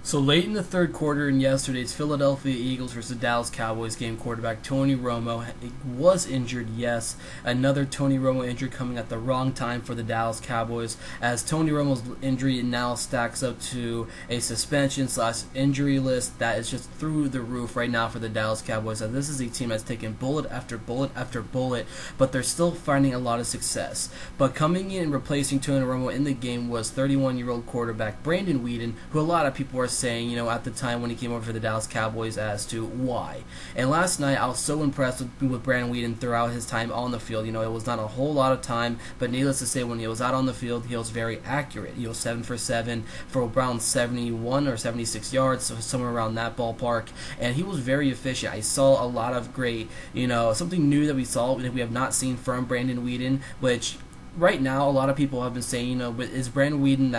So late in the third quarter in yesterday's Philadelphia Eagles versus Dallas Cowboys game, quarterback Tony Romo was injured. Yes, another Tony Romo injury coming at the wrong time for the Dallas Cowboys, as Tony Romo's injury now stacks up to a suspension/injury list that is just through the roof right now for the Dallas Cowboys. And this is a team that's taken bullet after bullet after bullet, but they're still finding a lot of success. But coming in and replacing Tony Romo in the game was 31-year-old quarterback Brandon Weeden, who a lot of people are saying, at the time when he came over for the Dallas Cowboys as to why. And last night, I was so impressed with Brandon Weeden throughout his time on the field. It was not a whole lot of time, but needless to say, when he was out on the field, he was very accurate. 7 for 7 for around 71 or 76 yards, so somewhere around that ballpark. And he was very efficient. I saw a lot of great, something new that we saw that we have not seen from Brandon Weeden, which right now, a lot of people have been saying, is Brandon Weeden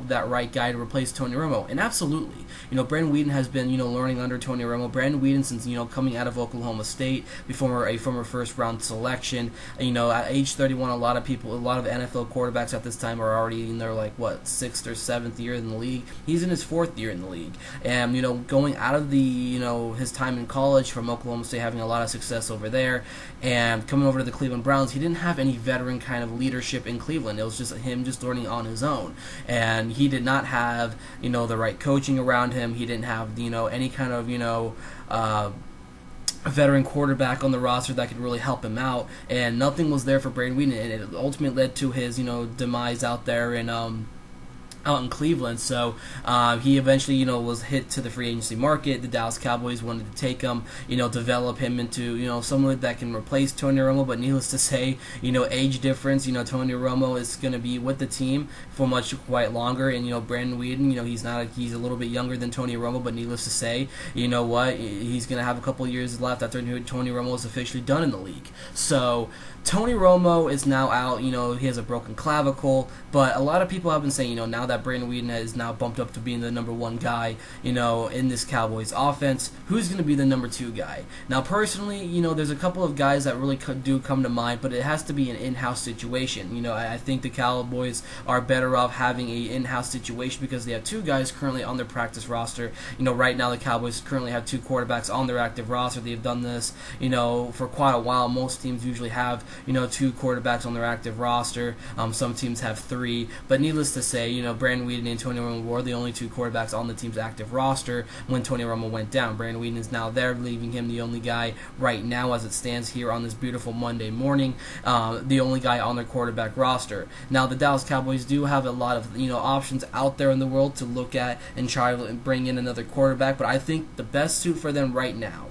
that right guy to replace Tony Romo? And absolutely. Brandon Weeden has been, learning under Tony Romo. Brandon Weeden, since, coming out of Oklahoma State, a former first-round selection. At age 31, a lot of NFL quarterbacks at this time are already in their, 6th or 7th year in the league. He's in his 4th year in the league. And, going out of his time in college from Oklahoma State, having a lot of success over there, and coming over to the Cleveland Browns, he didn't have any veteran kind of leadership in Cleveland. It was just him just learning on his own, and he did not have the right coaching around him. He didn't have any kind of a veteran quarterback on the roster that could really help him out, and nothing was there for Brandon Weeden, and it ultimately led to his demise out there in out in Cleveland. So he eventually, was hit to the free agency market. The Dallas Cowboys wanted to take him, develop him into, someone that can replace Tony Romo. But needless to say, age difference, Tony Romo is going to be with the team for quite longer. And, Brandon Weeden, he's a little bit younger than Tony Romo, but needless to say, he's going to have a couple years left after Tony Romo is officially done in the league. So Tony Romo is now out. He has a broken clavicle, but a lot of people have been saying, now that Brandon Weeden is now bumped up to being the number 1 guy, in this Cowboys offense, who's going to be the number 2 guy? Now, personally, there's a couple of guys that really do come to mind, but it has to be an in-house situation. I think the Cowboys are better off having an in-house situation because they have 2 guys currently on their practice roster. Right now the Cowboys currently have 2 quarterbacks on their active roster. They've done this, for quite a while. Most teams usually have 2 quarterbacks on their active roster. Some teams have 3, but needless to say, Brandon Weeden and Tony Romo were the only 2 quarterbacks on the team's active roster when Tony Romo went down. Brandon Weeden is now there, leaving him the only guy right now as it stands here on this beautiful Monday morning, the only guy on their quarterback roster. Now, the Dallas Cowboys do have a lot of options out there in the world to look at and try to bring in another quarterback, but I think the best suit for them right now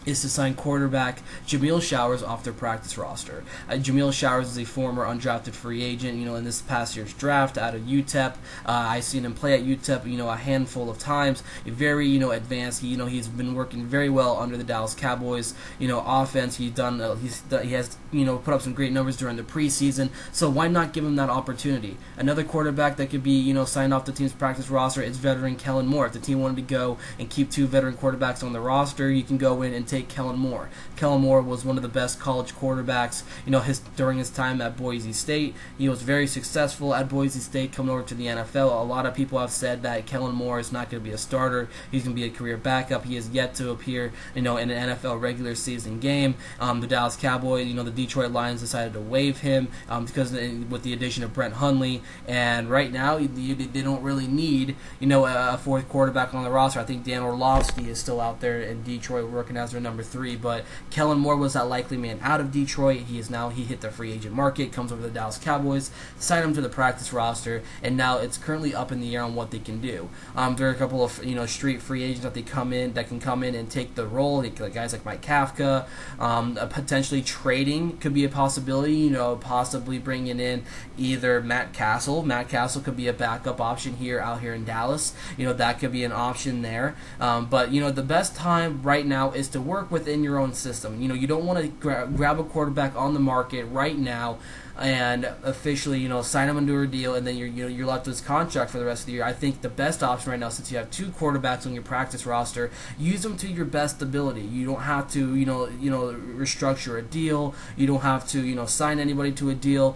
is to sign quarterback Jamil Showers off their practice roster. Jamil Showers is a former undrafted free agent, in this past year's draft out of UTEP. I've seen him play at UTEP, a handful of times. Very, advanced. He's been working very well under the Dallas Cowboys, offense. He has, put up some great numbers during the preseason. So why not give him that opportunity? Another quarterback that could be, signed off the team's practice roster is veteran Kellen Moore. If the team wanted to go and keep 2 veteran quarterbacks on the roster, you can go in and take Kellen Moore. Kellen Moore was one of the best college quarterbacks, during his time at Boise State. He was very successful at Boise State coming over to the NFL. A lot of people have said that Kellen Moore is not going to be a starter. He's going to be a career backup. He has yet to appear, in an NFL regular season game. The Dallas Cowboys, the Detroit Lions decided to waive him because with the addition of Brett Hundley. And right now, they don't really need, a 4th quarterback on the roster. I think Dan Orlovsky is still out there in Detroit working as their number 3, but Kellen Moore was that likely man out of Detroit. He hit the free agent market, comes over to the Dallas Cowboys, sign him to the practice roster, and now it's currently up in the air on what they can do. There are a couple of street free agents that can come in and take the role. Guys like Mike Kafka, potentially trading could be a possibility. Possibly bringing in either Matt Castle. Matt Castle could be a backup option out here in Dallas. That could be an option there. But the best time right now is to work within your own system. You don't want to grab a quarterback on the market right now and officially, sign him into a deal, and then you're left with his contract for the rest of the year. I think the best option right now, since you have 2 quarterbacks on your practice roster, use them to your best ability. You don't have to, restructure a deal. You don't have to, sign anybody to a deal.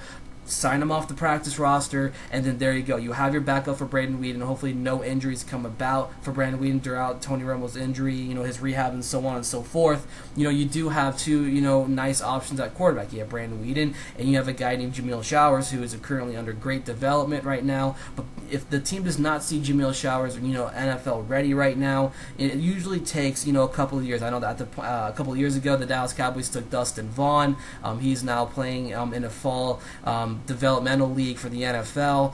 sign him off the practice roster, and then there you go. You have your backup for Brandon Weeden. Hopefully no injuries come about for Brandon Weeden throughout Tony Romo's injury, his rehab and so on and so forth. You do have two, nice options at quarterback. You have Brandon Weeden, and you have a guy named Jamil Showers, who is currently under great development right now. But if the team does not see Jamil Showers, NFL ready right now, it usually takes, a couple of years. I know that a couple of years ago, the Dallas Cowboys took Dustin Vaughn. He's now playing in a fall developmental league for the NFL.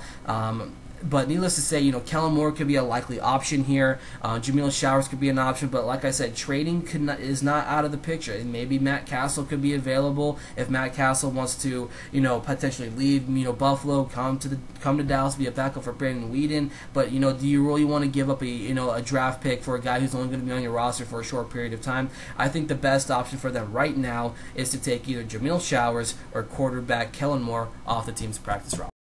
But needless to say, Kellen Moore could be a likely option here. Jamil Showers could be an option, but like I said, trading is not out of the picture. And maybe Matt Castle could be available if Matt Castle wants to, potentially leave, Buffalo, come to Dallas, be a backup for Brandon Weeden. But do you really want to give up a draft pick for a guy who's only going to be on your roster for a short period of time? I think the best option for them right now is to take either Jamil Showers or quarterback Kellen Moore off the team's practice roster.